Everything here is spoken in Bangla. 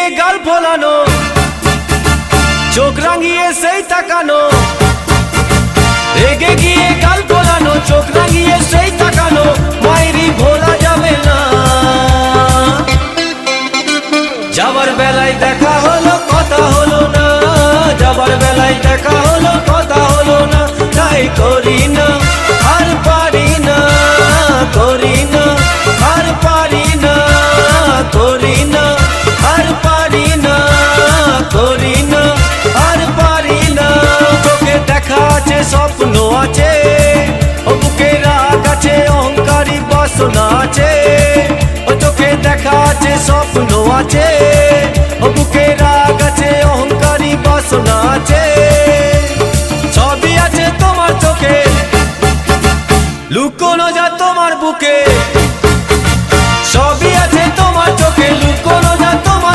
গিয়ে গাল ফোলানো, চোখ রাঙিয়ে সেই তাকানো, রেগে গিয়ে গাল ফোলানো, চোখ রাঙিয়ে সেই তাকানো, মায়েরই ভোলা যাবে না। যাবার বেলায় দেখা হলো কথা হলো না, যাবার বেলায় দেখা হলো কথা হলো না, তাই করি না আর পারি না, করি না আর পারি না, করি না আর পারি না, করি না আর পারি না। চোখে দেখা আছে স্বপ্ন আছে, ও বুকে রাগ আছে অহংকারী বাসনা আছে, ও চোখে দেখা আছে স্বপ্ন আছে, ও বুকে রাগ আছে অহংকারী বাসনা আছে। সবই আছে তোমার চোখে, লুকোনো যা তোমার বুকে।